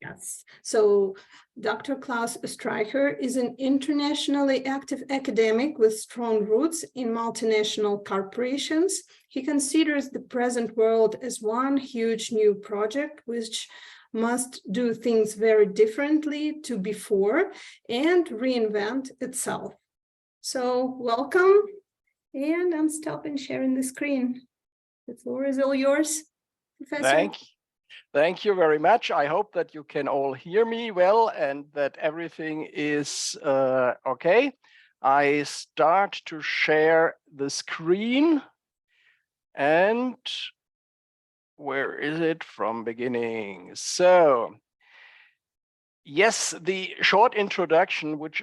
Yes. So Dr. Klaus Oestreicher is an internationally active academic with strong roots in multinational corporations. He considers the present world as one huge new project, which must do things very differently to before and reinvent itself. So welcome, and I'm stopping sharing the screen. The floor is all yours, Professor. Thank you very much. I hope that you can all hear me well and that everything is okay. I start to share the screen, and where is it from beginning? So yes, the short introduction, which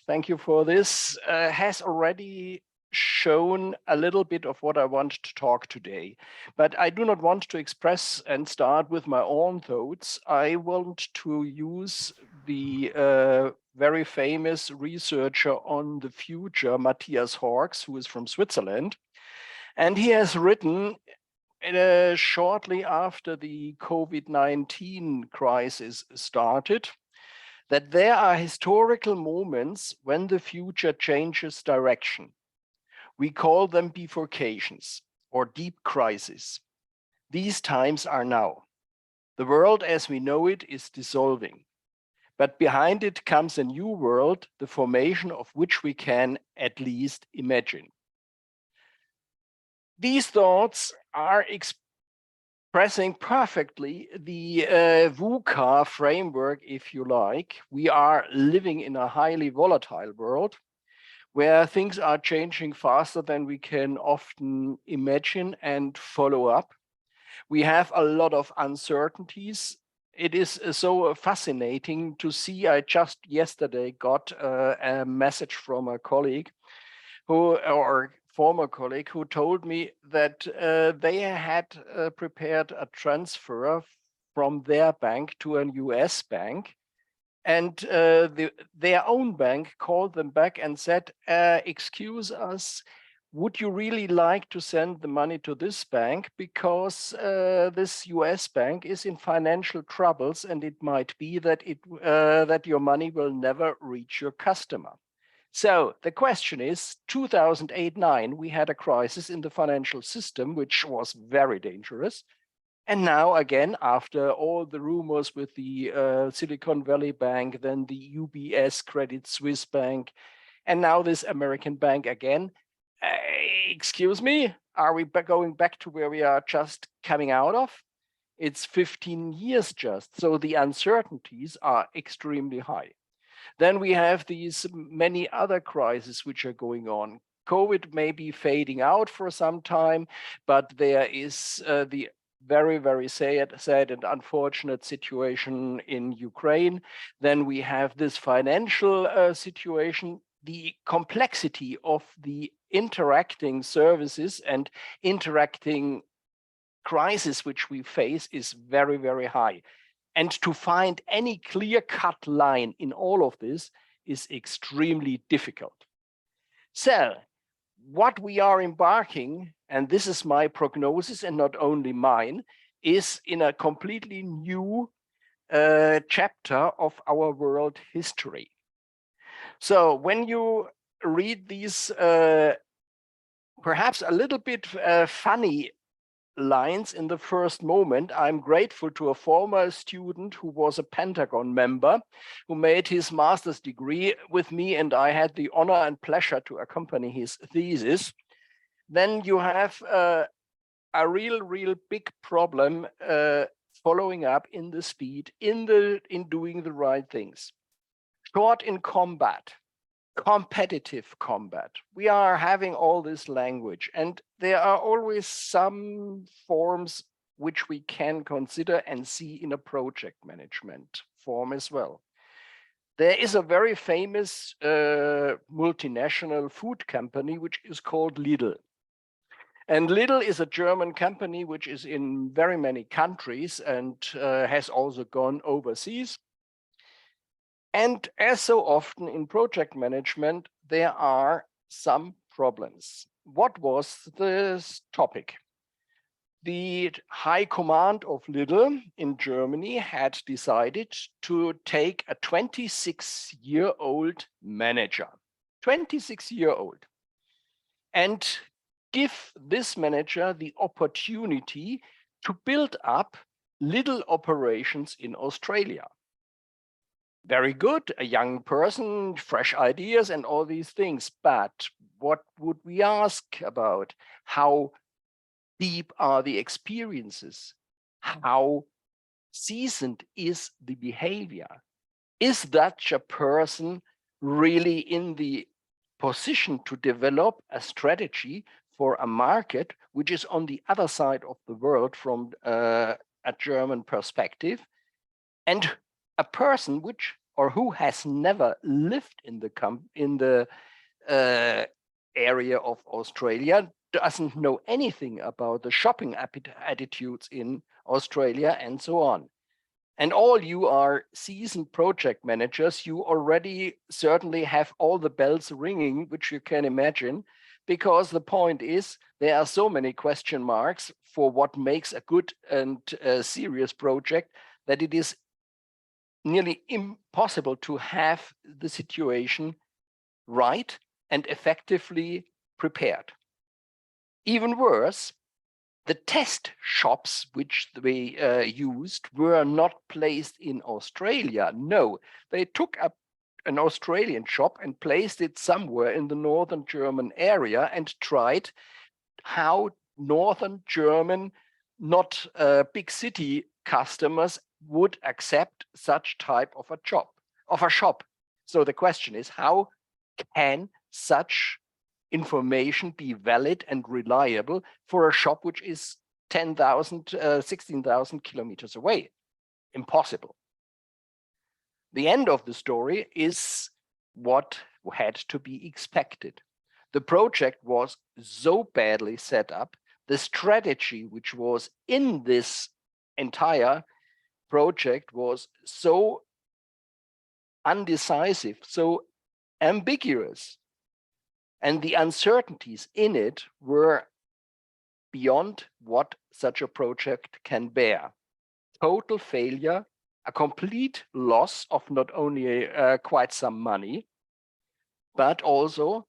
thank you for this, has already shown a little bit of what I want to talk today, but I do not want to express and start with my own thoughts. I want to use the very famous researcher on the future, Matthias Horks, who is from Switzerland, and he has written shortly after the COVID-19 crisis started that there are historical moments when the future changes direction. We call them bifurcations or deep crises. These times are now. The world as we know it is dissolving, but behind it comes a new world, the formation of which we can at least imagine. These thoughts are expressing perfectly the VUCA framework, if you like. We are living in a highly volatile world where things are changing faster than we can often imagine and follow up. We have a lot of uncertainties. It is so fascinating to see. I just yesterday got a message from a colleague or former colleague who told me that they had prepared a transfer from their bank to a US bank. And their own bank called them back and said, excuse us, would you really like to send the money to this bank? Because this US bank is in financial troubles and it might be that, that your money will never reach your customer. So the question is, 2008-9, we had a crisis in the financial system, which was very dangerous. And now again, after all the rumors with the Silicon Valley Bank, then the UBS Credit Suisse Bank, and now this American bank again, excuse me, are we going back to where we are just coming out of? It's 15 years just, so the uncertainties are extremely high. Then we have these many other crises which are going on. COVID may be fading out for some time, but there is the very, very sad and unfortunate situation in Ukraine. Then we have this financial situation, the complexity of the interacting services and interacting crisis which we face is very, very high. And to find any clear-cut line in all of this is extremely difficult. So what we are embarking, and this is my prognosis and not only mine, is in a completely new chapter of our world history. So when you read these perhaps a little bit funny lines in the first moment, I'm grateful to a former student who was a Pentagon member, who made his master's degree with me, and I had the honor and pleasure to accompany his thesis. Then you have a real big problem following up in the speed, in doing the right things. Short in combat, competitive combat. We are having all this language, and there are always some forms which we can consider and see in a project management form as well. There is a very famous multinational food company which is called Lidl. And Lidl is a German company which is in very many countries and has also gone overseas. And as so often in project management, there are some problems. What was this topic? the high command of Lidl in Germany had decided to take a 26-year-old manager, 26-year-old, and give this manager the opportunity to build up Lidl operations in Australia. Very good, a young person, fresh ideas and all these things. But what would we ask about? How deep are the experiences? How seasoned is the behavior? Is such a person really in the position to develop a strategy for a market which is on the other side of the world from a German perspective? And a person which or who has never lived in the area of Australia, doesn't know anything about the shopping attitudes in Australia and so on. And all you are seasoned project managers, you already certainly have all the bells ringing, which you can imagine, because the point is there are so many question marks for what makes a good and serious project that it is nearly impossible to have the situation right and effectively prepared. Even worse, the test shops which they used were not placed in Australia. No, they took up an Australian shop and placed it somewhere in the northern German area and tried how northern German, not big city customers would accept such type of a shop. So the question is, how can such information be valid and reliable for a shop which is 16,000 kilometers away? Impossible. The end of the story is what had to be expected. The project was so badly set up, the strategy which was in this entire project was so undecisive, so ambiguous, and the uncertainties in it were beyond what such a project can bear. Total failure, a complete loss of not only quite some money, but also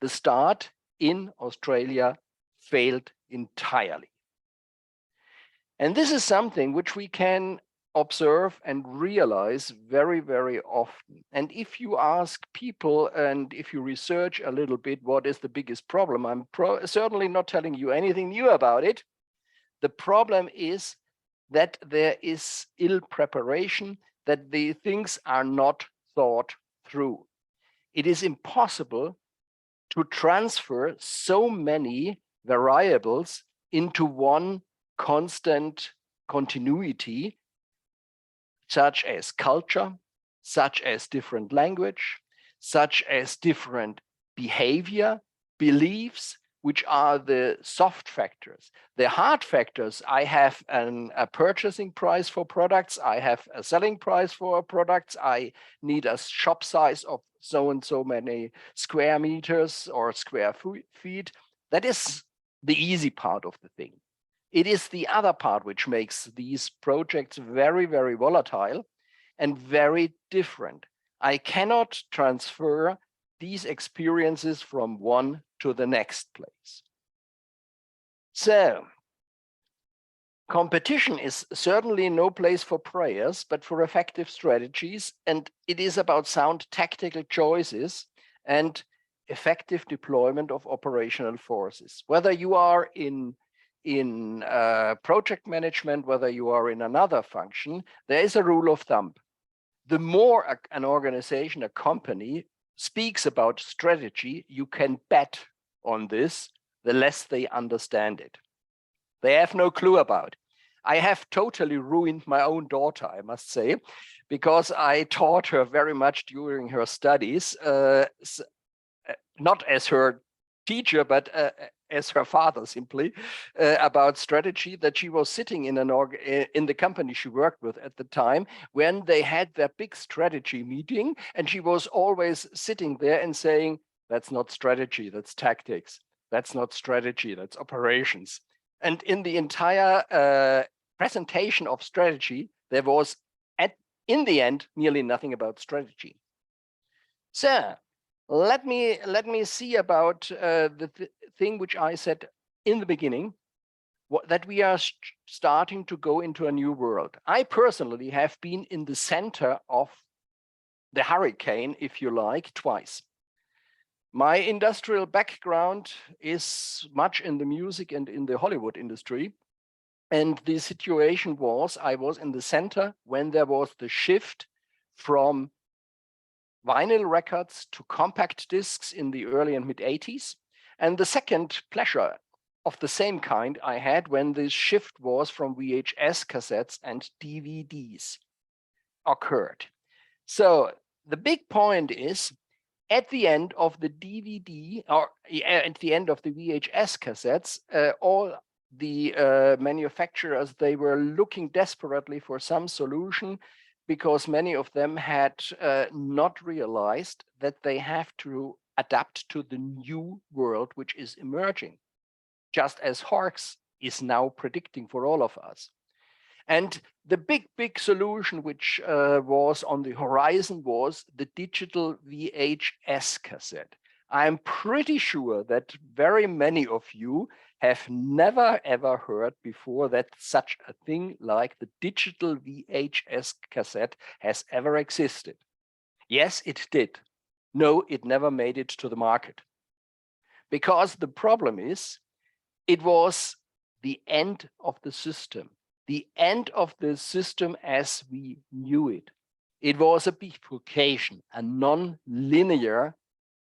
the start in Australia failed entirely. And this is something which we can observe and realize very, very often. And if you ask people and if you research a little bit what is the biggest problem, I'm certainly not telling you anything new about it. The problem is that there is ill preparation, that the things are not thought through. It is impossible to transfer so many variables into one constant continuity, such as culture, such as different language, such as different behavior, beliefs, which are the soft factors. The hard factors, I have a purchasing price for products, I have a selling price for products, I need a shop size of so and so many square meters or square feet. That is the easy part of the thing. It is the other part which makes these projects very, very volatile and very different. I cannot transfer these experiences from one to the next place. So, competition is certainly no place for prayers, but for effective strategies, and it is about sound tactical choices and effective deployment of operational forces. Whether you are in project management, whether you are in another function, there is a rule of thumb. The more an organization, a company, speaks about strategy, you can bet on this, the less they understand it. They have no clue about it. I have totally ruined my own daughter, I must say, because I taught her very much during her studies, not as her teacher, but as her father simply, about strategy, that she was sitting in the company she worked with at the time when they had their big strategy meeting, and she was always sitting there and saying, that's not strategy, that's tactics. That's not strategy, that's operations. And in the entire presentation of strategy, there was, in the end, nearly nothing about strategy. So let me see about the thing which I said in the beginning, that we are starting to go into a new world. I personally have been in the center of the hurricane, if you like, twice. My industrial background is much in the music and in the Hollywood industry. And the situation was, I was in the center when there was the shift from vinyl records to compact discs in the early and mid 80s. And the second pleasure of the same kind I had when this shift was from VHS cassettes and DVDs occurred. So the big point is, at the end of the DVD, or at the end of the VHS cassettes, all the manufacturers, they were looking desperately for some solution, because many of them had not realized that they have to adapt to the new world which is emerging, just as Horks is now predicting for all of us. And the big solution which was on the horizon was the digital VHS cassette. I'm pretty sure that very many of you have never ever heard before that such a thing like the digital VHS cassette has ever existed. Yes, it did. No, it never made it to the market. Because the problem is, it was the end of the system. The end of the system as we knew it. It was a bifurcation, a non-linear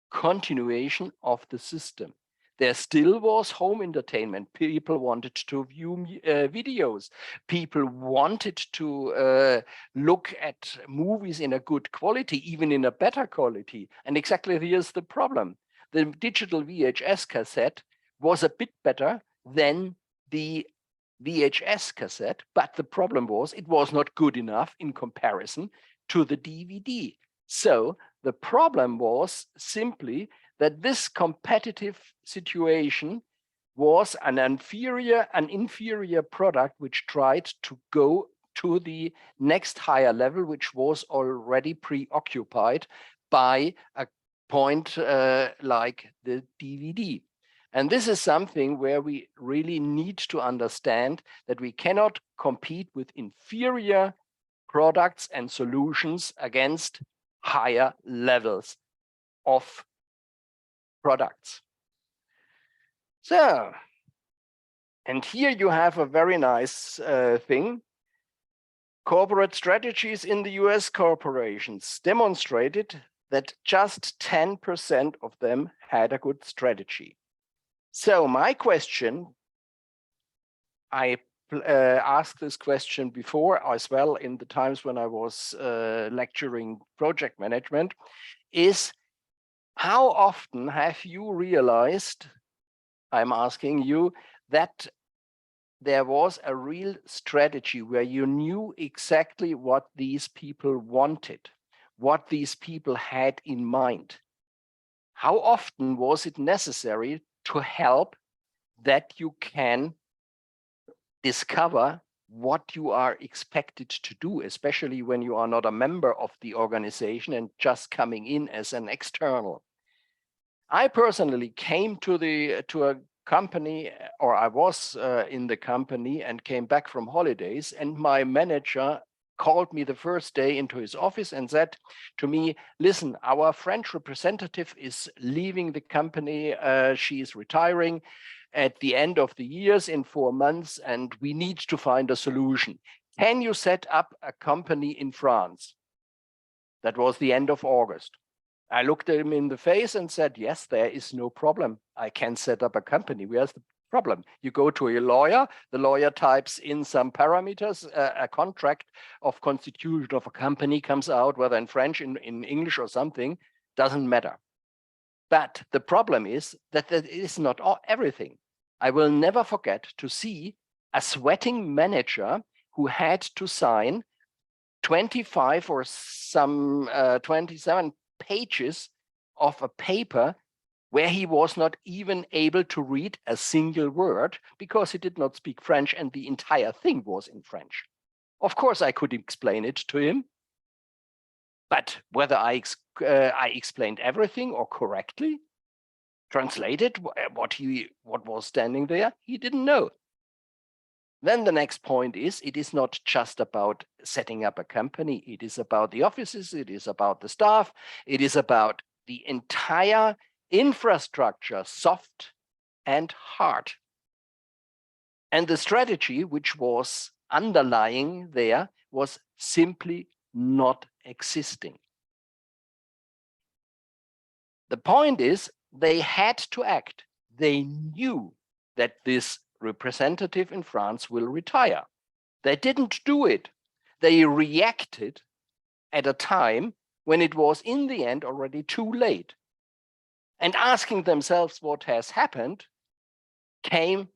continuation of the system. There still was home entertainment. People wanted to view videos. People wanted to look at movies in a good quality, even in a better quality. And exactly here's the problem. The digital VHS cassette was a bit better than the VHS cassette, but the problem was it was not good enough in comparison to the DVD. So the problem was simply that this competitive situation was an inferior product which tried to go to the next higher level, which was already preoccupied by a point like the DVD. And this is something where we really need to understand that we cannot compete with inferior products and solutions against higher levels of products. So, and here you have a very nice thing. Corporate strategies in the US corporations demonstrated that just 10% of them had a good strategy. So my question, I asked this question before as well in the times when I was lecturing project management, is how often have you realized, I'm asking you, that there was a real strategy where you knew exactly what these people wanted, what these people had in mind? How often was it necessary to help that you can discover what you are expected to do, especially when you are not a member of the organization and just coming in as an external? I personally came to a company, or I was in the company and came back from holidays, and my manager called me the first day into his office and said to me, listen, our French representative is leaving the company. She is retiring at the end of the years in 4 months, and we need to find a solution. Can you set up a company in France? That was the end of August. I looked at him in the face and said, yes, there is no problem. I can set up a company. Where's the problem? You go to a lawyer, the lawyer types in some parameters, a contract of constitution of a company comes out, whether in French, in English or something, doesn't matter. But the problem is that that is not everything. I will never forget to see a sweating manager who had to sign 25 or some 27 pages of a paper where he was not even able to read a single word because he did not speak French and the entire thing was in French. Of course, I could explain it to him, but whether I explained everything or correctly, translated what was standing there, he didn't know. Then the next point is, it is not just about setting up a company. It is about the offices. It is about the staff. It is about the entire infrastructure, soft and hard. And the strategy which was underlying there was simply not existing. The point is, they had to act. They knew that this representative in France will retire. They didn't do it. They reacted at a time when it was in the end already too late. And asking themselves what has happened came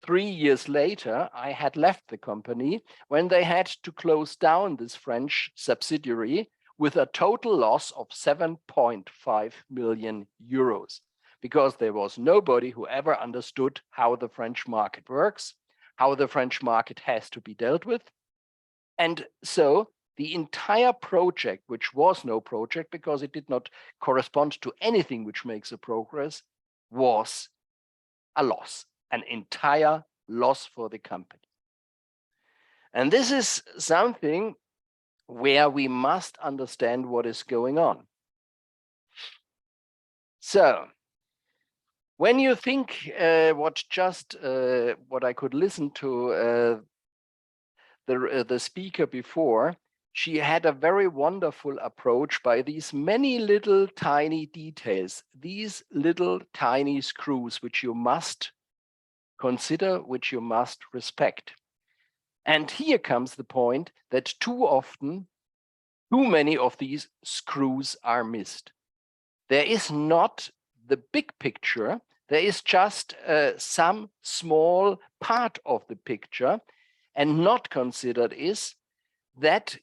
3 years later. I had left the company when they had to close down this French subsidiary with a total loss of 7.5 million euros. Because there was nobody who ever understood how the French market works, how the French market has to be dealt with. And so the entire project, which was no project because it did not correspond to anything which makes a progress, was a loss, an entire loss for the company. And this is something where we must understand what is going on. So, when you think what I could listen to the speaker before, she had a very wonderful approach by these many little tiny details, these little tiny screws, which you must consider, which you must respect. And here comes the point that too often, too many of these screws are missed. There is not the big picture. There is just some small part of the picture, and not considered is that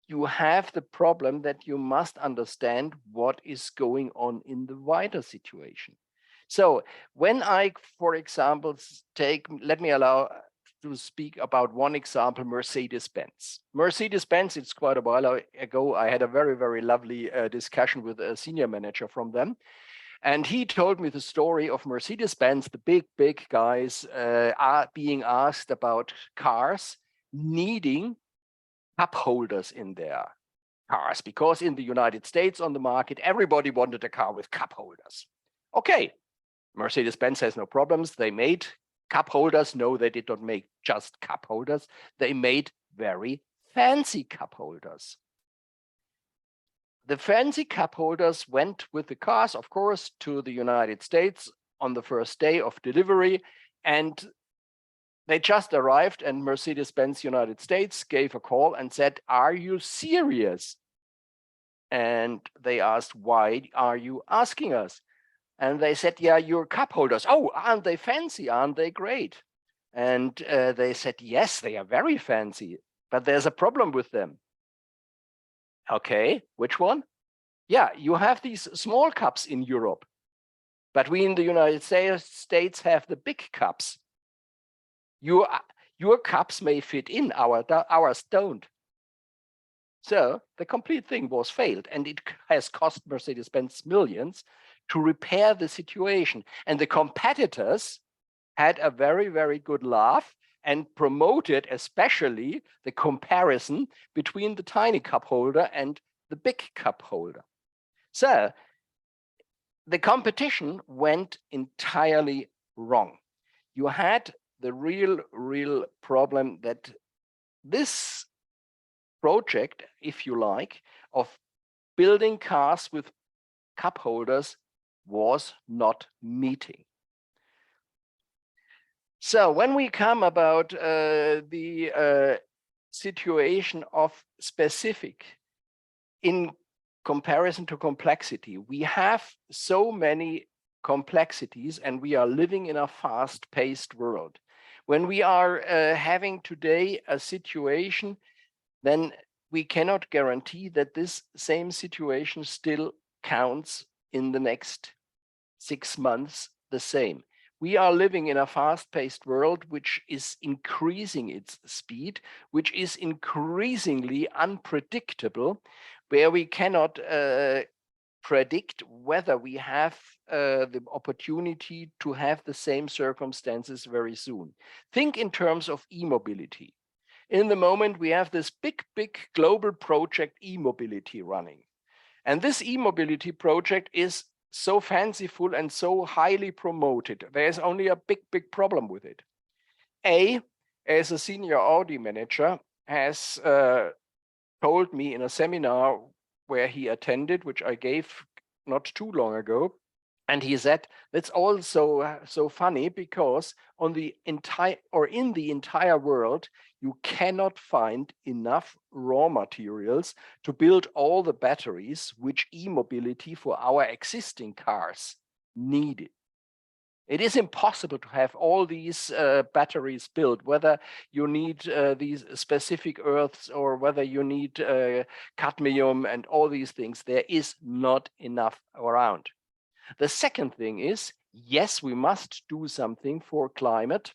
you have the problem that you must understand what is going on in the wider situation. So when I, for example, let me allow to speak about one example, Mercedes-Benz. Mercedes-Benz, it's quite a while ago, I had a very, very lovely discussion with a senior manager from them. And he told me the story of Mercedes-Benz, the big guys are being asked about cars needing cup holders in their cars, because in the United States on the market, everybody wanted a car with cup holders. Okay, Mercedes-Benz has no problems. They made cup holders. No, they did not make just cup holders. They made very fancy cup holders. The fancy cup holders went with the cars, of course, to the United States on the first day of delivery, and they just arrived, and Mercedes-Benz United States gave a call and said, "Are you serious?" And they asked, "Why are you asking us?" And they said, "Yeah, your cup holders. Oh, aren't they fancy? Aren't they great?" And they said, "Yes, they are very fancy, but there's a problem with them." Okay, which one? Yeah, you have these small cups in Europe, but we in the United States have the big cups. Your cups may fit in, ours don't. So the complete thing was failed, and it has cost Mercedes-Benz millions to repair the situation. And the competitors had a very, very good laugh and promoted especially the comparison between the tiny cup holder and the big cup holder. So the competition went entirely wrong. You had the real problem that this project, if you like, of building cars with cup holders was not meeting. So when we come about the situation of specific in comparison to complexity, we have so many complexities, and we are living in a fast-paced world. When we are having today a situation, then we cannot guarantee that this same situation still counts in the next 6 months the same. We are living in a fast-paced world which is increasing its speed, which is increasingly unpredictable, where we cannot predict whether we have the opportunity to have the same circumstances very soon. Think in terms of e-mobility. In the moment, we have this big global project e-mobility running. And this e-mobility project is so fanciful and so highly promoted. There's only a big problem with it. As a senior Audi manager, has told me in a seminar where he attended, which I gave not too long ago, and he said that's also so funny because in the entire world you cannot find enough raw materials to build all the batteries which e-mobility for our existing cars needed. It is impossible to have all these batteries built, whether you need these specific earths or whether you need cadmium and all these things. There is not enough around. The second thing is, yes, we must do something for climate,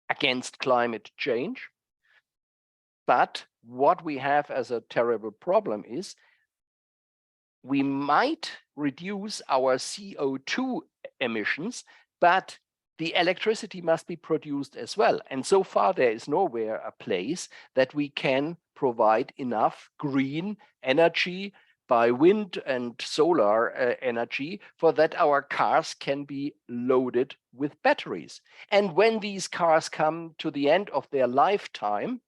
against climate change. But what we have as a terrible problem is we might reduce our CO2 emissions, but the electricity must be produced as well. And so far, there is nowhere a place that we can provide enough green energy by wind and solar energy for that our cars can be loaded with batteries. And when these cars come to the end of their lifetime,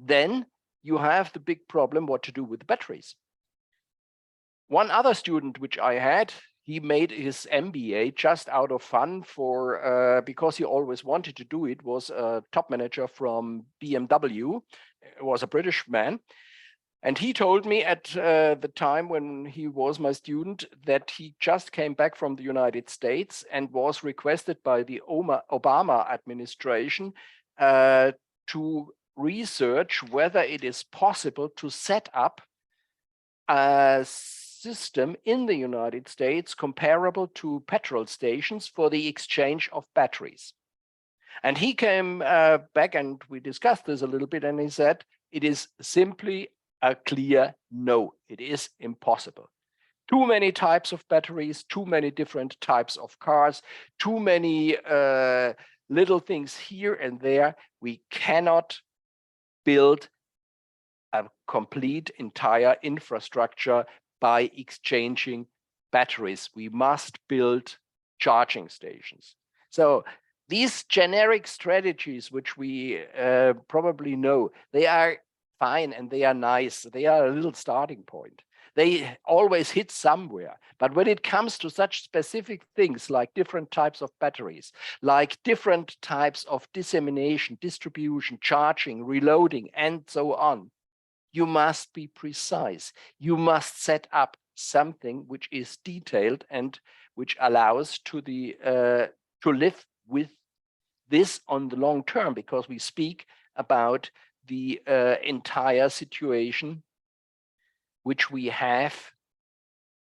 then you have the big problem what to do with the batteries. One other student which I had, he made his MBA just out of fun for because he always wanted to do it, was a top manager from BMW, was a British man. And he told me at the time when he was my student that he just came back from the United States and was requested by the Obama administration to research whether it is possible to set up a system in the United States comparable to petrol stations for the exchange of batteries. And he came back and we discussed this a little bit, and he said, it is simply a clear no, it is impossible. Too many types of batteries, too many different types of cars, too many little things here and there. We cannot build a complete entire infrastructure by exchanging batteries. We must build charging stations. So these generic strategies, which we probably know, they are fine and they are nice. They are a little starting point. They always hit somewhere. But when it comes to such specific things like different types of batteries, like different types of dissemination, distribution, charging, reloading, and so on, you must be precise. You must set up something which is detailed and which allows to live with this on the long term, because we speak about the entire situation which we have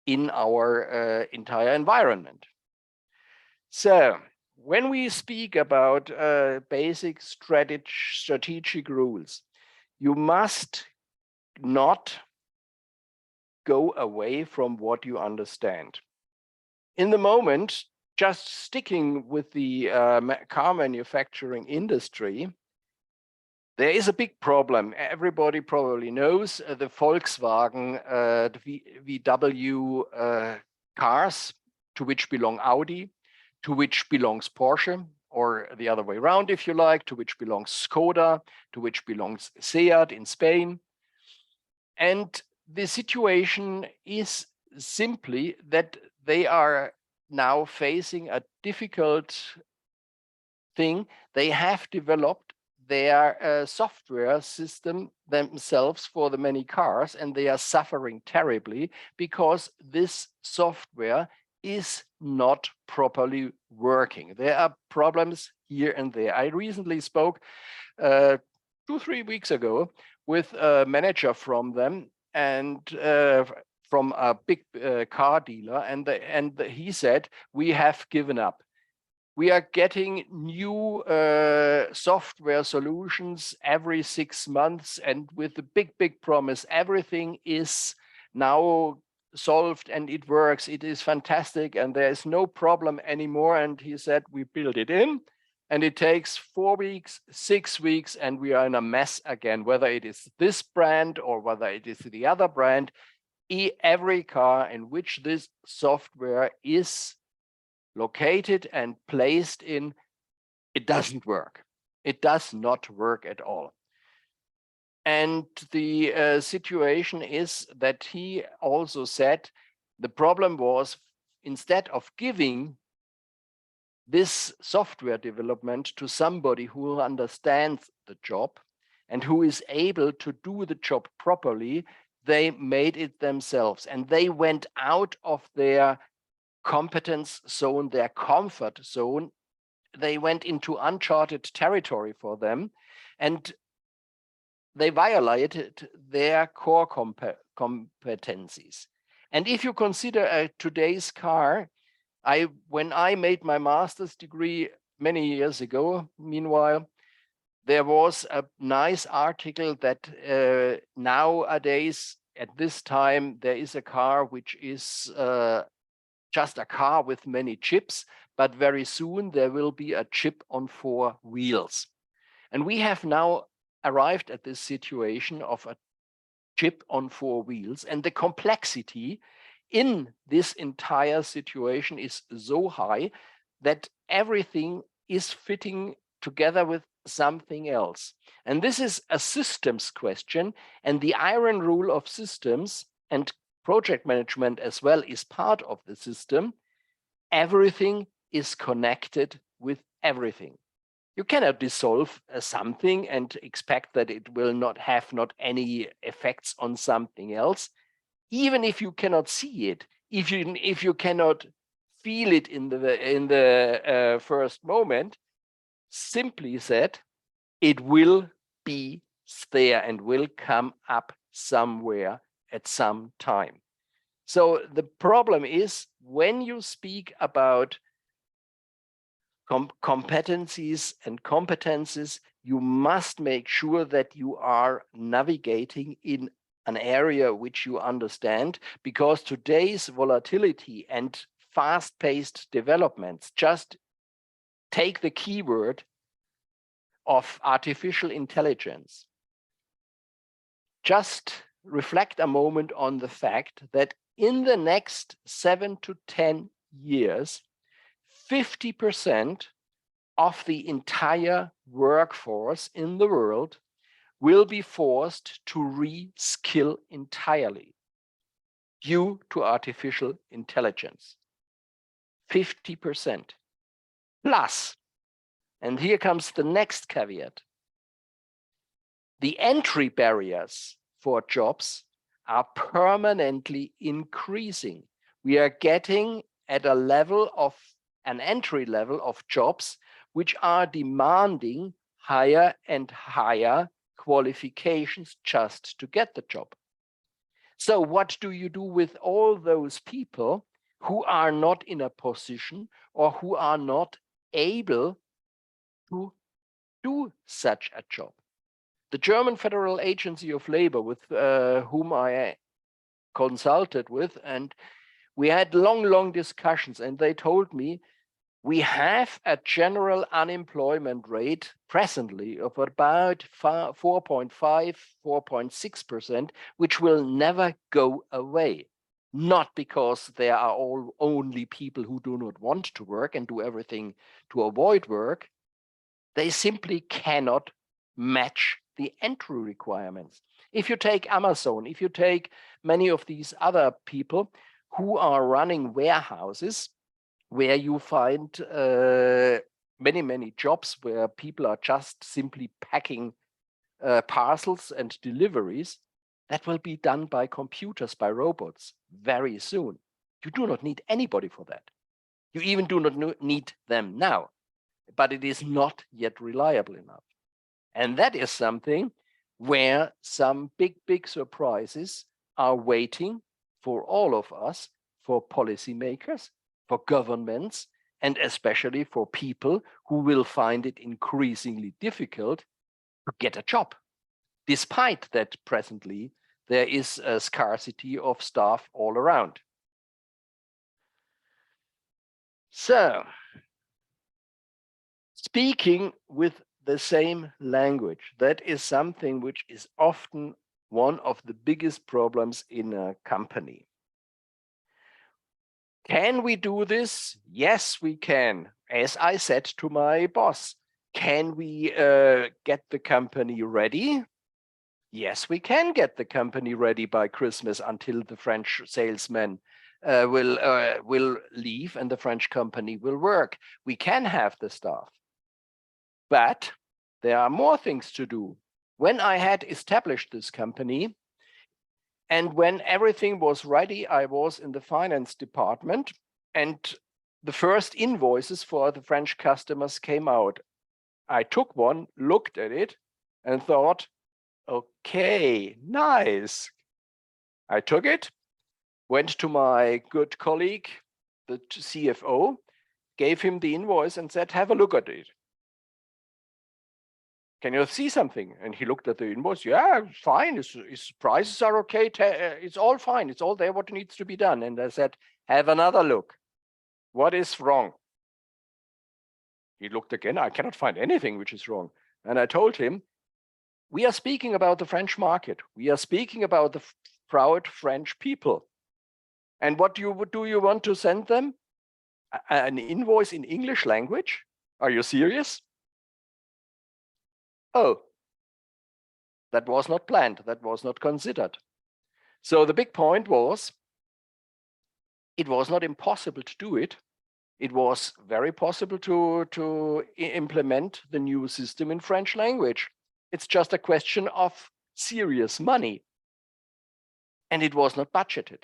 in our entire environment. So when we speak about basic strategic rules, you must not go away from what you understand. In the moment, just sticking with the car manufacturing industry, there is a big problem. Everybody probably knows the Volkswagen, the VW cars, to which belong Audi, to which belongs Porsche, or the other way around, if you like, to which belongs Skoda, to which belongs Seat in Spain. And the situation is simply that they are now facing a difficult thing. They have developed their software system themselves for the many cars, and they are suffering terribly because this software is not properly working. There are problems here and there. I recently spoke 2-3 weeks ago with a manager from them, and from a big car dealer, and he said, we have given up. We are getting new software solutions every 6 months, and with the big promise, everything is now solved and it works. It is fantastic and there is no problem anymore. And he said, we build it in and it takes 4 weeks, 6 weeks, and we are in a mess again, whether it is this brand or whether it is the other brand. Every car in which this software is located and placed in, it doesn't work. It does not work at all. And the situation is that he also said the problem was, instead of giving this software development to somebody who understands the job and who is able to do the job properly, they made it themselves, and they went out of their competence zone, their comfort zone. They went into uncharted territory for them, and they violated their core competencies. And if you consider today's car, when I made my master's degree many years ago, meanwhile, there was a nice article that nowadays, at this time, there is a car which is just a car with many chips, but very soon there will be a chip on 4 wheels. And we have now arrived at this situation of a chip on 4 wheels, and the complexity in this entire situation is so high that everything is fitting together with something else. And this is a systems question, and the iron rule of systems and project management as well is part of the system. Everything is connected with everything. You cannot dissolve something and expect that it will not have any effects on something else, even if you cannot see it, if you cannot feel it in the first moment. Simply said, it will be there and will come up somewhere at some time. So the problem is, when you speak about competencies and competences, you must make sure that you are navigating in an area which you understand, because today's volatility and fast-paced developments, just take the keyword of artificial intelligence. Just reflect a moment on the fact that in the next 7 to 10 years, 50% of the entire workforce in the world will be forced to re-skill entirely due to artificial intelligence. 50%. Plus, and here comes the next caveat, the entry barriers for jobs are permanently increasing. We are getting at a level of an entry level of jobs which are demanding higher and higher qualifications just to get the job. So what do you do with all those people who are not in a position or who are not able to do such a job? The German Federal Agency of Labor, with whom I consulted with, and we had long discussions, and they told me, we have a general unemployment rate presently of about 4.5, 4.6%, which will never go away. Not because there are only people who do not want to work and do everything to avoid work. They simply cannot match the entry requirements. If you take Amazon, if you take many of these other people who are running warehouses, where you find many jobs where people are just simply packing parcels and deliveries, that will be done by computers, by robots very soon. You do not need anybody for that. You even do not need them now, but it is not yet reliable enough. And that is something where some big surprises are waiting for all of us, for policymakers, for governments, and especially for people who will find it increasingly difficult to get a job, despite that presently there is a scarcity of staff all around. So, speaking with the same language, that is something which is often one of the biggest problems in a company. Can we do this? Yes, we can. As I said to my boss, can we get the company ready? Yes, we can get the company ready by Christmas until the French salesman will leave and the French company will work. We can have the staff. But there are more things to do. When I had established this company, and when everything was ready, I was in the finance department, and the first invoices for the French customers came out. I took one, looked at it, and thought, okay, nice. I took it, went to my good colleague, the CFO, gave him the invoice and said, have a look at it. Can you see something? And he looked at the invoice. Yeah, fine. His prices are okay. It's all fine. It's all there what needs to be done. And I said, have another look. What is wrong? He looked again. I cannot find anything which is wrong. And I told him, we are speaking about the French market. We are speaking about the proud French people. And what do you want to send them? An invoice in English language? Are you serious? Oh, that was not planned. That was not considered. So the big point was, it was not impossible to do it. It was very possible to implement the new system in French language. It's just a question of serious money. And it was not budgeted.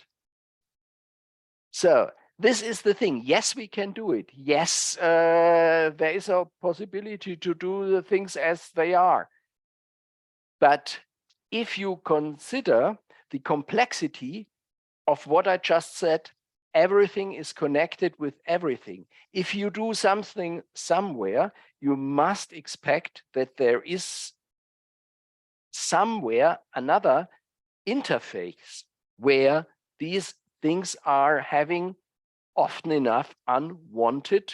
So this is the thing. Yes, we can do it. Yes, there is a possibility to do the things as they are. But if you consider the complexity of what I just said, everything is connected with everything. If you do something somewhere, you must expect that there is somewhere another interface where these things are having often enough unwanted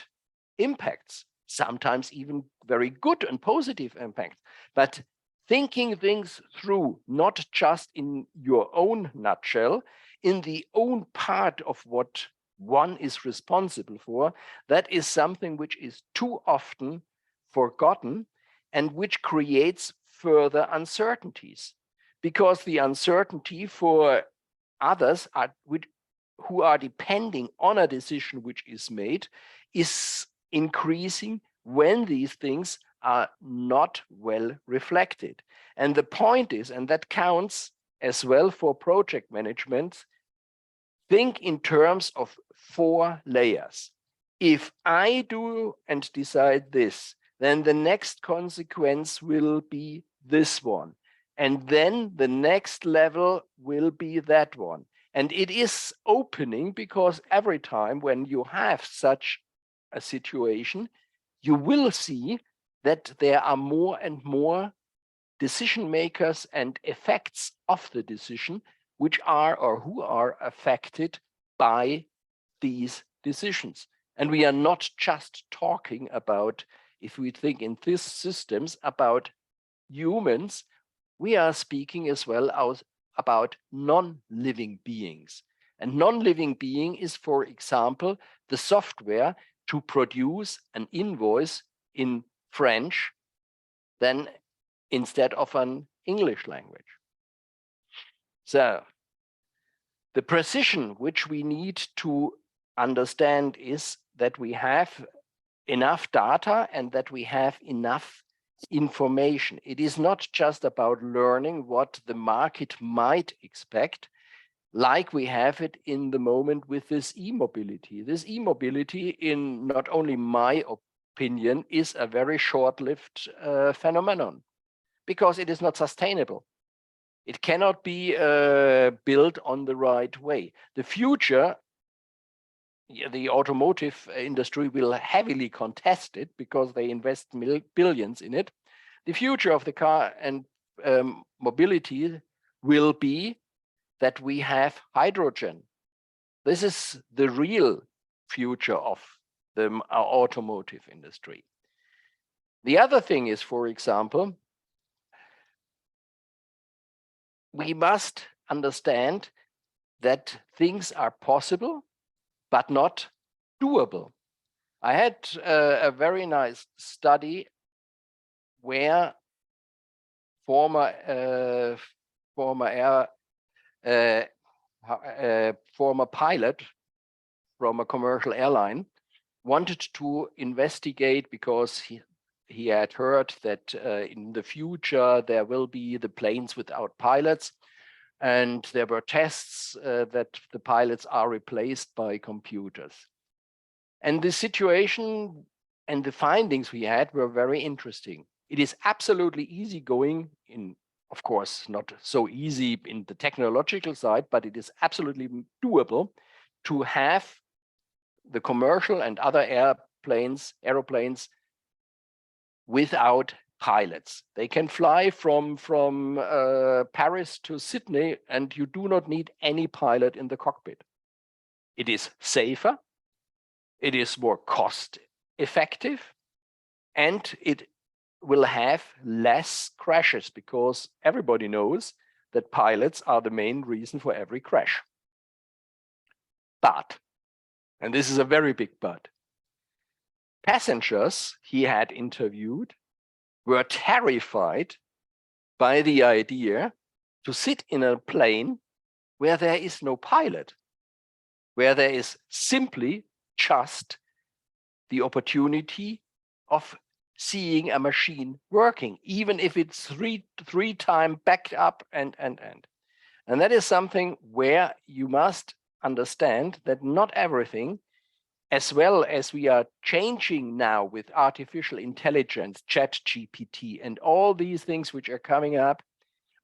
impacts, sometimes even very good and positive impacts. But thinking things through, not just in your own nutshell, in the own part of what one is responsible for, that is something which is too often forgotten and which creates further uncertainties. Because the uncertainty for others who are depending on a decision which is made is increasing when these things are not well reflected. And the point is, and that counts as well for project management, think in terms of 4 layers. If I do and decide this, then the next consequence will be this one. And then the next level will be that one. And it is opening because every time when you have such a situation, you will see that there are more and more decision makers and effects of the decision which are or who are affected by these decisions. And we are not just talking about, if we think in these systems, about humans, we are speaking as well as about non-living beings. And non-living being is, for example, the software to produce an invoice in French than instead of an English language. So the precision which we need to understand is that we have enough data and that we have enough information. It is not just about learning what the market might expect, like we have it in the moment with this e-mobility. This e-mobility, in not only my opinion, is a very short-lived phenomenon because it is not sustainable. It cannot be built on the right way. The future, the automotive industry will heavily contest it because they invest billions in it. The future of the car and mobility will be that we have hydrogen. This is the real future of the automotive industry. The other thing is, for example, we must understand that things are possible, but not doable. I had a very nice study where former pilot from a commercial airline wanted to investigate, because he had heard that in the future there will be the planes without pilots, and there were tests that the pilots are replaced by computers. And the situation and the findings we had were very interesting. It is absolutely easygoing, of course, not so easy in the technological side, but it is absolutely doable to have the commercial and other aeroplanes without pilots. They can fly from Paris to Sydney, and you do not need any pilot in the cockpit. It is safer, it is more cost effective, and it will have less crashes, because everybody knows that pilots are the main reason for every crash. But, and this is a very big but, passengers he had interviewed were terrified by the idea to sit in a plane where there is no pilot, where there is simply just the opportunity of seeing a machine working, even if it's three times backed up and. And that is something where you must understand that not everything, as well as we are changing now with artificial intelligence, ChatGPT, and all these things which are coming up,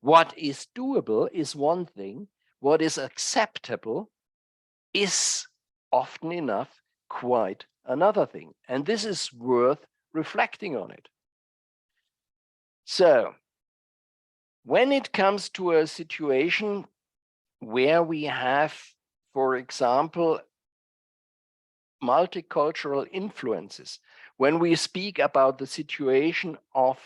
what is doable is one thing, what is acceptable is often enough quite another thing. And this is worth reflecting on it. So, when it comes to a situation where we have, for example, multicultural influences, when we speak about the situation of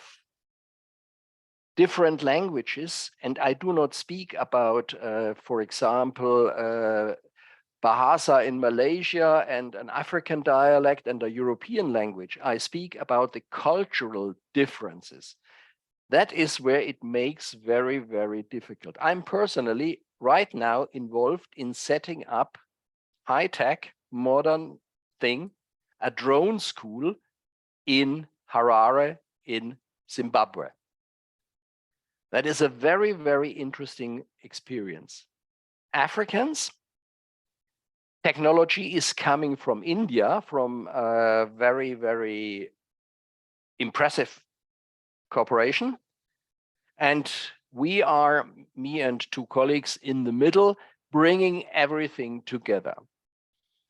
different languages, and I do not speak about, for example, Bahasa in Malaysia and an African dialect and a European language, I speak about the cultural differences. That is where it makes very, very difficult. I'm personally right now involved in setting up high-tech, modern thing, a drone school in Harare in Zimbabwe. That is a very, very interesting experience. Africans, technology is coming from India, from a very, very impressive cooperation. And we are, me and two colleagues in the middle, bringing everything together.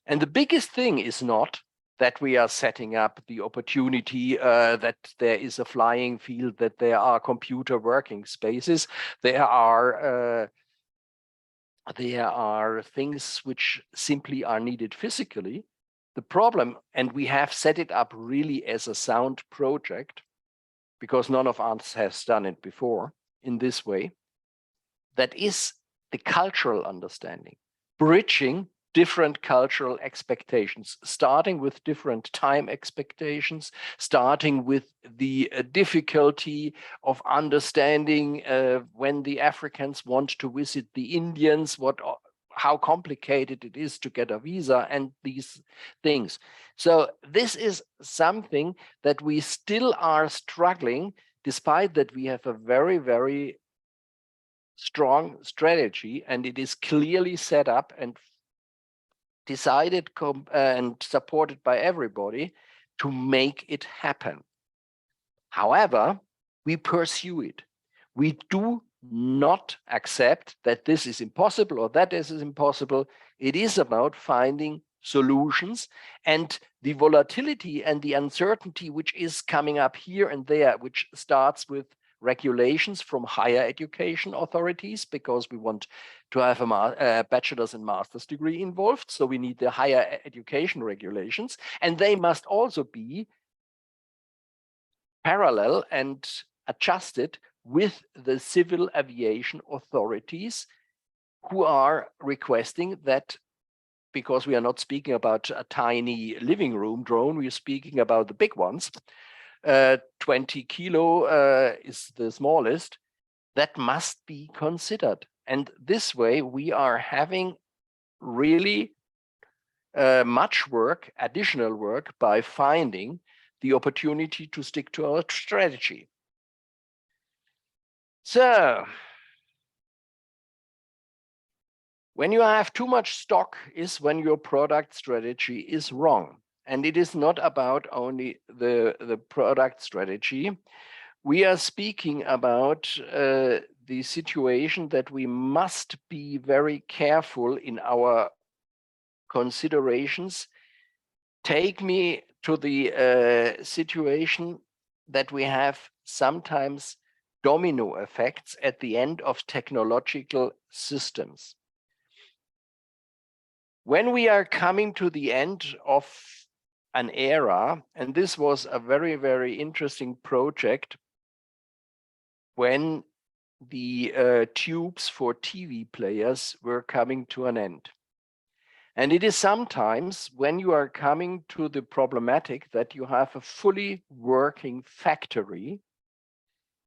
And the biggest thing is not that we are setting up the opportunity that there is a flying field, that there are computer working spaces. There are things which simply are needed physically. The problem, and we have set it up really as a sound project, because none of us has done it before in this way, that is the cultural understanding, bridging different cultural expectations, starting with different time expectations, starting with the difficulty of understanding when the Africans want to visit the Indians, how complicated it is to get a visa and these things. So this is something that we still are struggling, despite that we have a very, very strong strategy, and it is clearly set up and decided and supported by everybody to make it happen. However, we pursue it. We do not accept that this is impossible or that this is impossible. It is about finding solutions, and the volatility and the uncertainty which is coming up here and there, which starts with regulations from higher education authorities, because we want to have a bachelor's and master's degree involved. So we need the higher education regulations, and they must also be parallel and adjusted with the civil aviation authorities, who are requesting that, because we are not speaking about a tiny living room drone, we are speaking about the big ones. 20 kilo is the smallest. That must be considered. And this way we are having really much work, additional work, by finding the opportunity to stick to our strategy. So, when you have too much stock is when your product strategy is wrong. And it is not about only the product strategy. We are speaking about the situation that we must be very careful in our considerations. Take me to the situation that we have sometimes domino effects at the end of technological systems. When we are coming to the end of an era, and this was a very, very interesting project when the tubes for TV players were coming to an end. And it is sometimes when you are coming to the problematic that you have a fully working factory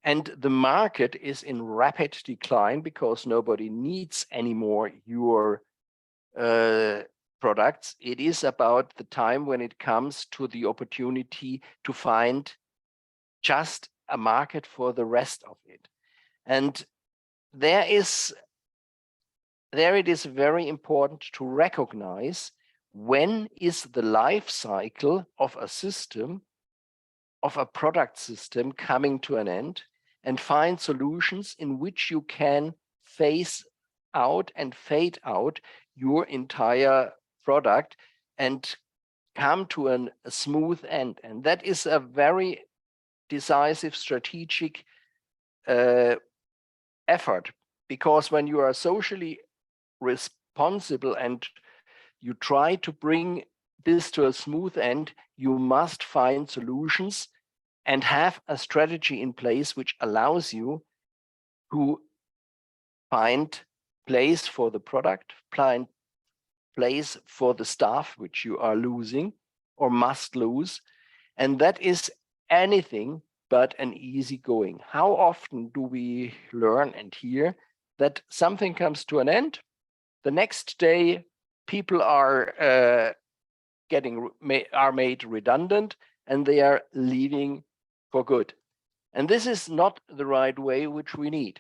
and the market is in rapid decline because nobody needs anymore your products. It is about the time when it comes to the opportunity to find just a market for the rest of it. And there it is very important to recognize when is the life cycle of a system, of a product system, coming to an end, and find solutions in which you can phase out and fade out your entire product and come to a smooth end. And that is a very decisive strategic effort, because when you are socially responsible and you try to bring this to a smooth end, you must find solutions and have a strategy in place which allows you to find place for the product, find place for the staff which you are losing or must lose. And that is anything but an easy going. How often do we learn and hear that something comes to an end? The next day, people are made redundant and they are leaving for good. And this is not the right way which we need.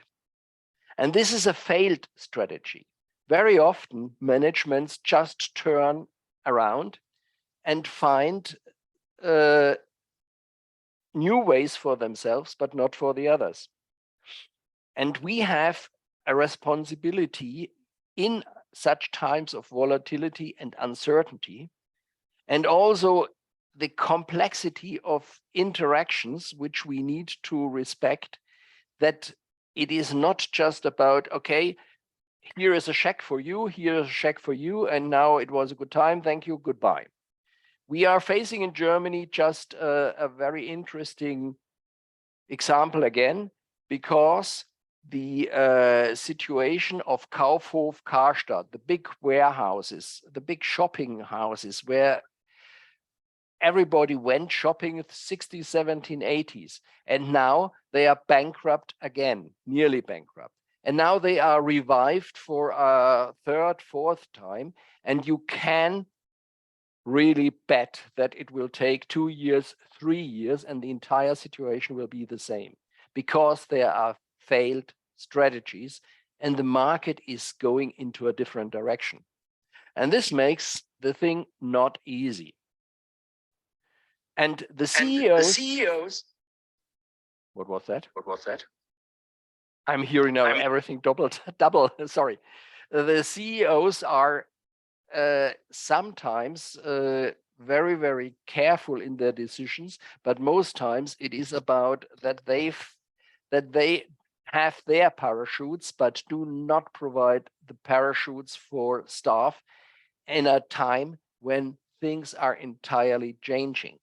And this is a failed strategy. Very often, managements just turn around and find new ways for themselves, but not for the others. And we have a responsibility in such times of volatility and uncertainty, and also the complexity of interactions which we need to respect, that it is not just about, okay, here is a check for you, here is a check for you, and now it was a good time, thank you, goodbye. We are facing in Germany just a very interesting example again, because the situation of Kaufhof Karstadt, the big warehouses, the big shopping houses where everybody went shopping in the 60s, 70s, 80s, and now they are bankrupt again, nearly bankrupt. And now they are revived for a third, fourth time, and you can really bet that it will take 2 years, 3 years, and the entire situation will be the same, because there are failed strategies and the market is going into a different direction. And this makes the thing not easy. And the CEOs, what was that? I'm hearing now everything double, sorry. The CEOs are sometimes very, very careful in their decisions, but most times it is about that they have their parachutes, but do not provide the parachutes for staff in a time when things are entirely changing.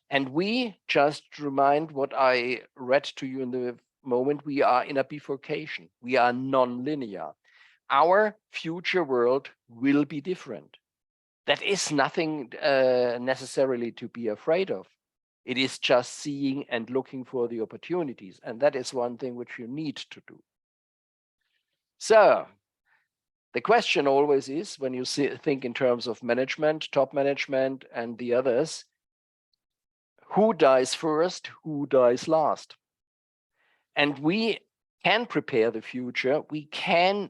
And we just remind what I read to you in the moment, we are in a bifurcation. We are non-linear. Our future world will be different. That is nothing necessarily to be afraid of. It is just seeing and looking for the opportunities. And that is one thing which you need to do. So the question always is, when you think in terms of management, top management, and the others, who dies first, who dies last? And we can prepare the future. We can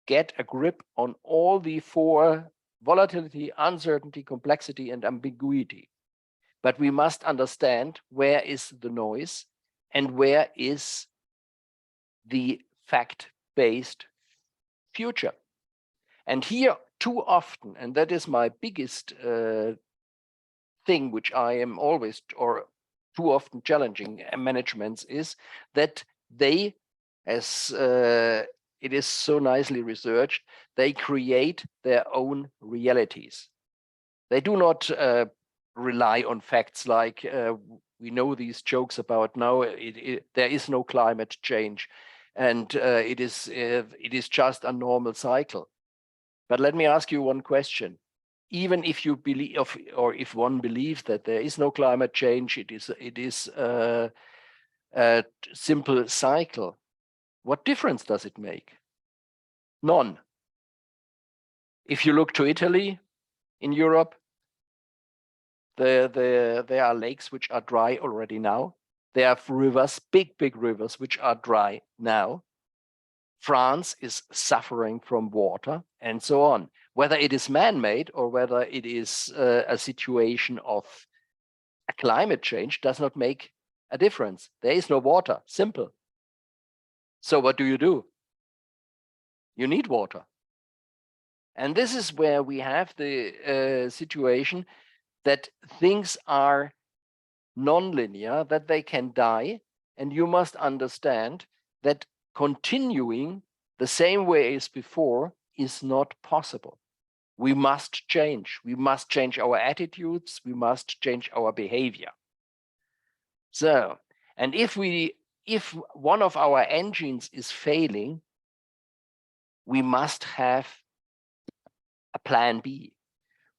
get a grip on all the four: volatility, uncertainty, complexity, and ambiguity. But we must understand where is the noise and where is the fact-based future. And here, too often, and that is my biggest thing, which I am always, or too often challenging managements, is that they, as it is so nicely researched, they create their own realities. They do not rely on facts like we know these jokes about now there is no climate change and it is just a normal cycle. But let me ask you one question. Even if you believe, or if one believes that there is no climate change, it is a simple cycle. What difference does it make? None. If you look to Italy, in Europe, there are lakes which are dry already now. There are rivers, big rivers, which are dry now. France is suffering from water, and so on. Whether it is man-made or whether it is a situation of a climate change does not make a difference. There is no water, simple. So what do? You need water. And this is where we have the situation that things are non-linear, that they can die, and you must understand that continuing the same way as before is not possible. We must change. We must change our attitudes. We must change our behavior. So, and if one of our engines is failing, we must have a plan B.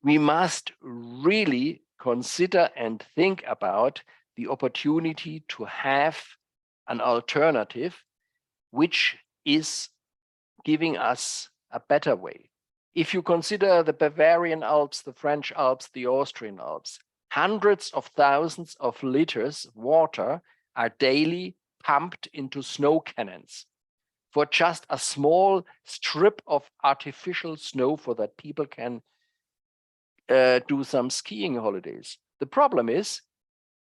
We must really consider and think about the opportunity to have an alternative which is giving us a better way. If you consider the Bavarian Alps, the French Alps, the Austrian Alps, hundreds of thousands of liters of water are daily pumped into snow cannons for just a small strip of artificial snow so that people can do some skiing holidays. The problem is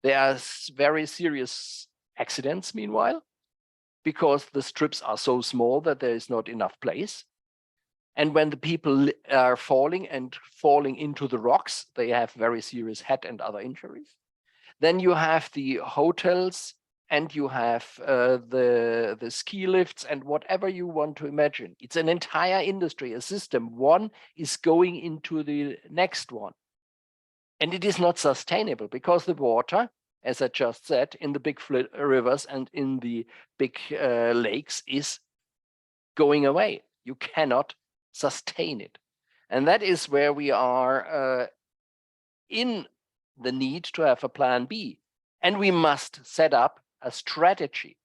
there are very serious accidents meanwhile, because the strips are so small that there is not enough place. And when the people are falling into the rocks, they have very serious head and other injuries. Then you have the hotels and you have the ski lifts and whatever you want to imagine. It's an entire industry, a system. One is going into the next one. And it is not sustainable because the water, as I just said, in the big rivers and in the big lakes is going away. You cannot sustain it. And that is where we are in the need to have a plan B. And we must set up a strategy.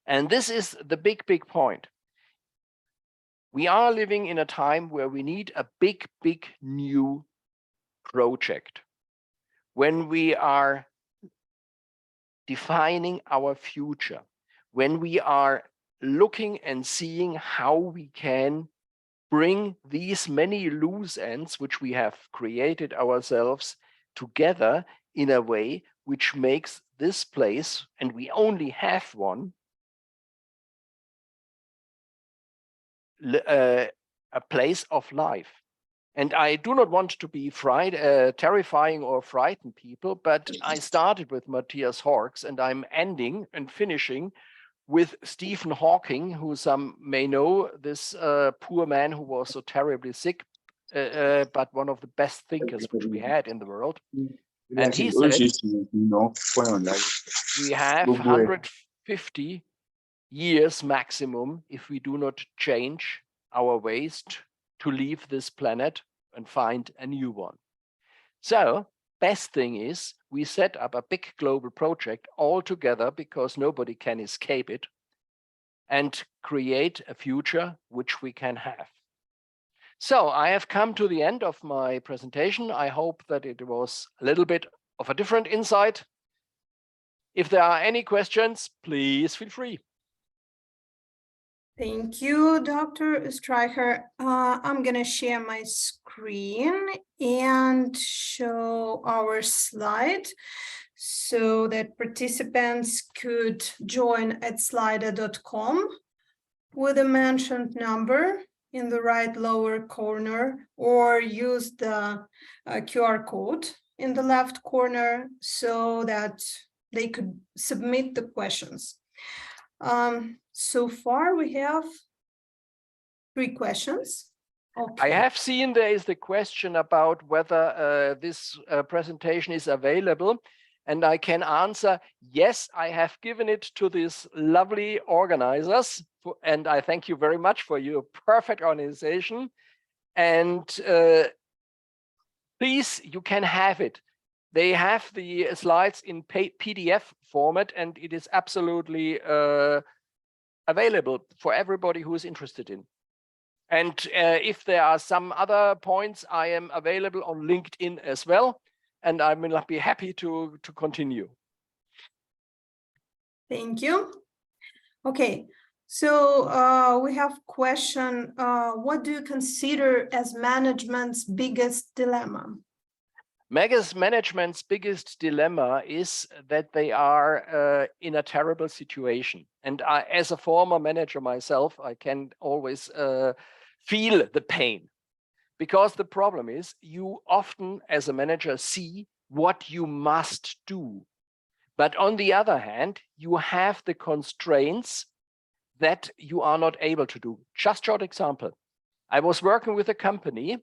And this is the big point. We are living in a time where we need a big new project. When we are defining our future, when we are looking and seeing how we can bring these many loose ends, which we have created ourselves, together in a way which makes this place, and we only have one, a place of life. And I do not want to be terrifying or frighten people, but I started with Matthias Horks, and I'm ending and finishing with Stephen Hawking, who some may know, this poor man who was so terribly sick, but one of the best thinkers which we had in the world. And he said, we have 150 years maximum if we do not change our ways to leave this planet and find a new one. So best thing is we set up a big global project all together, because nobody can escape it, and create a future which we can have. So I have come to the end of my presentation. I hope that it was a little bit of a different insight. If there are any questions, please feel free. Thank you, Dr. Oestreicher. I'm going to share my screen and show our slide so that participants could join at slido.com with a mentioned number in the right lower corner, or use the QR code in the left corner so that they could submit the questions. So far, we have 3 questions. Okay. I have seen there is the question about whether this presentation is available, and I can answer, yes, I have given it to these lovely organizers, and I thank you very much for your perfect organization. And please, you can have it. They have the slides in PDF format, and it is absolutely available for everybody who is interested in. And if there are some other points, I am available on LinkedIn as well, and I will be happy to continue. Thank you. Okay, so we have a question. What do you consider as management's biggest dilemma? Management's biggest dilemma is that they are in a terrible situation. And as a former manager myself, I can always feel the pain. Because the problem is, you often, as a manager, see what you must do. But on the other hand, you have the constraints that you are not able to do. Just short example. I was working with a company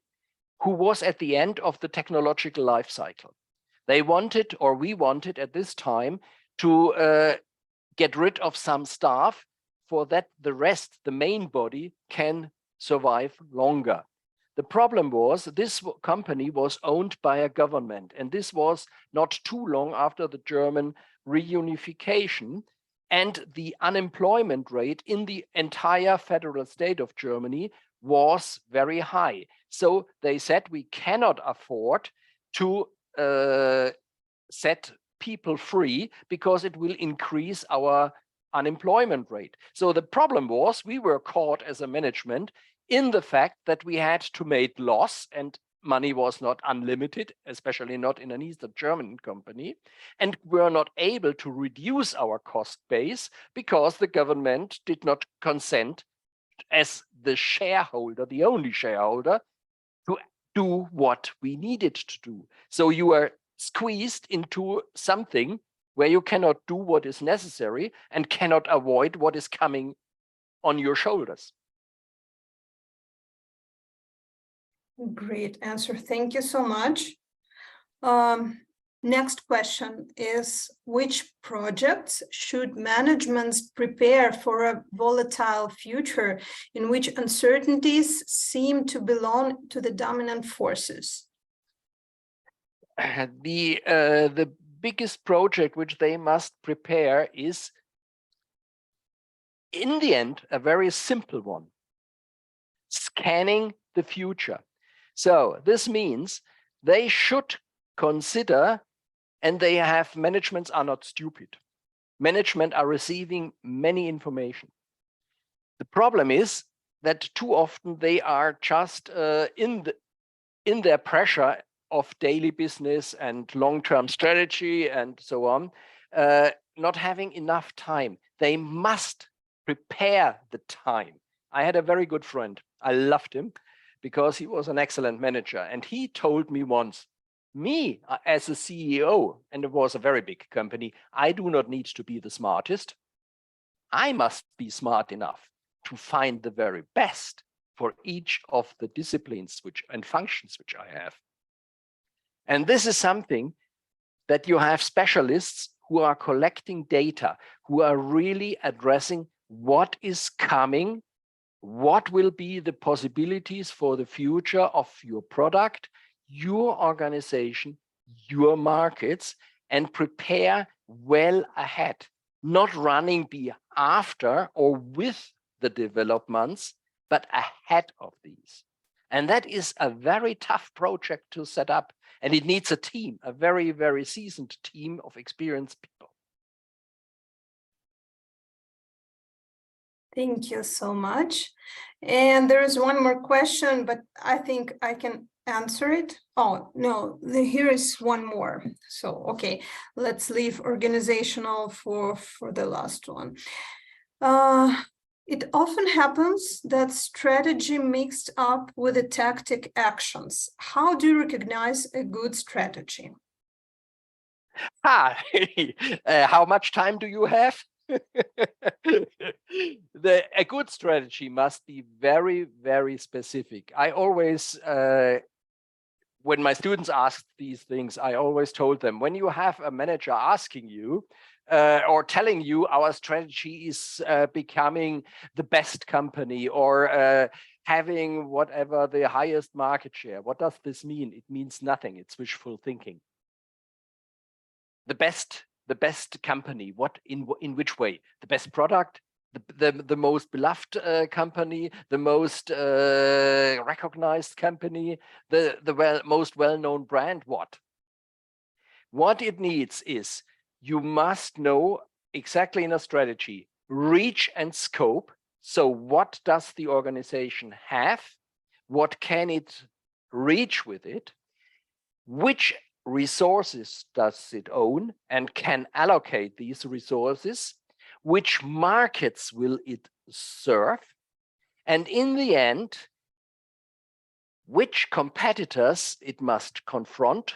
who was at the end of the technological life cycle. They wanted, or we wanted at this time, to get rid of some staff for that the rest, the main body, can survive longer. The problem was this company was owned by a government, and this was not too long after the German reunification, and the unemployment rate in the entire federal state of Germany was very high. So they said we cannot afford to set people free because it will increase our unemployment rate. So the problem was we were caught as a management in the fact that we had to make loss, and money was not unlimited, especially not in an Eastern German company, and were not able to reduce our cost base because the government did not consent as the shareholder, the only shareholder, to do what we needed to do. So you are squeezed into something where you cannot do what is necessary and cannot avoid what is coming on your shoulders. Great answer. Thank you so much. Next question is, which projects should managements prepare for a volatile future in which uncertainties seem to belong to the dominant forces? The biggest project which they must prepare is, in the end, a very simple one: scanning the future. So this means they should consider, and they have, managements are not stupid. Management are receiving many information. The problem is that too often they are just in their pressure of daily business and long-term strategy and so on, not having enough time. They must prepare the time. I had a very good friend. I loved him because he was an excellent manager. And he told me once, me as a CEO, and it was a very big company, I do not need to be the smartest. I must be smart enough to find the very best for each of the disciplines and functions which I have. And this is something that you have specialists who are collecting data, who are really addressing what is coming, what will be the possibilities for the future of your product, your organization, your markets, and prepare well ahead, not running after or with the developments, but ahead of these. And that is a very tough project to set up. And it needs a team, a very, very seasoned team of experienced people. Thank you so much. And there is one more question, but I think I can answer it. Oh, no, here is one more. So, okay, let's leave organizational for the last one. It often happens that strategy mixed up with the tactic actions. How do you recognize a good strategy? How much time do you have? A good strategy must be very, very specific. I always, when my students asked these things, I always told them, when you have a manager asking you or telling you our strategy is becoming the best company or having whatever the highest market share, what does this mean? It means nothing. It's wishful thinking. The best company, what in which way? The best product, the most beloved company, the most recognized company, the most well-known brand, what? What it needs is you must know exactly in a strategy, reach and scope. So what does the organization have? What can it reach with it? Which resources does it own and can allocate these resources? Which markets will it serve? And in the end, which competitors it must confront?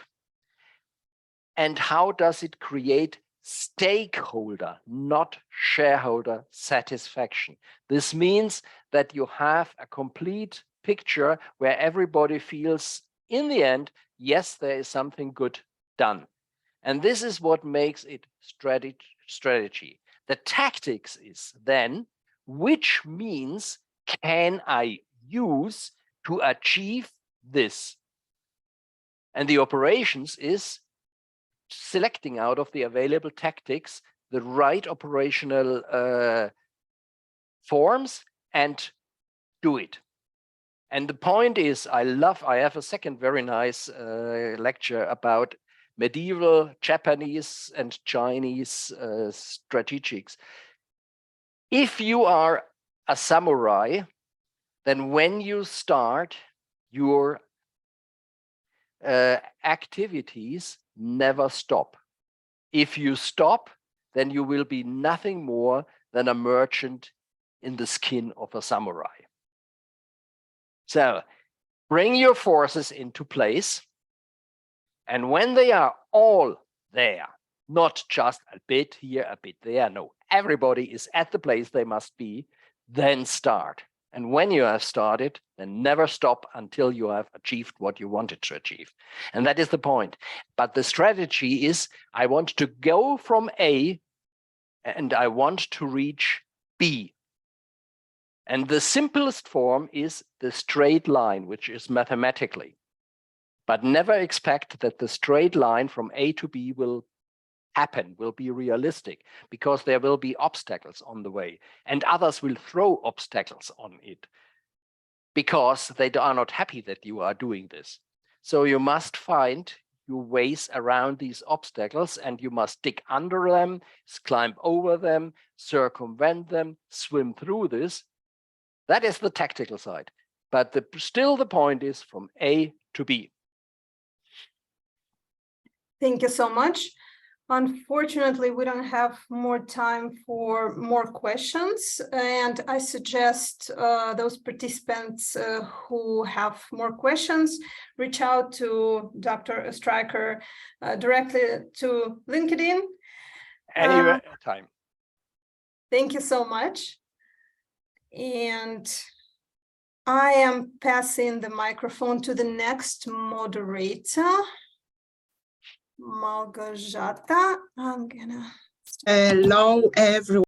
And how does it create stakeholder, not shareholder satisfaction? This means that you have a complete picture where everybody feels in the end, yes, there is something good done. And this is what makes it strategy. The tactics is then, which means can I use to achieve this? And the operations is selecting out of the available tactics the right operational forms and do it. And the point is, I have a second very nice lecture about medieval Japanese and Chinese strategics. If you are a samurai, then when you start your activities, never stop. If you stop, then you will be nothing more than a merchant in the skin of a samurai. So bring your forces into place. And when they are all there, not just a bit here, a bit there, no, everybody is at the place they must be, then start. And when you have started, then never stop until you have achieved what you wanted to achieve. And that is the point. But the strategy is, I want to go from A and I want to reach B. And the simplest form is the straight line, which is mathematically. But never expect that the straight line from A to B will happen, will be realistic, because there will be obstacles on the way, and others will throw obstacles on it because they are not happy that you are doing this. So you must find your ways around these obstacles, and you must dig under them, climb over them, circumvent them, swim through this. That is the tactical side. But still the point is from A to B. Thank you so much. Unfortunately, we don't have more time for more questions, and I suggest those participants who have more questions reach out to Dr. Oestreicher directly to LinkedIn. Any time. Thank you so much. And I am passing the microphone to the next moderator. Malgorzata, I'm gonna. Hello, everyone.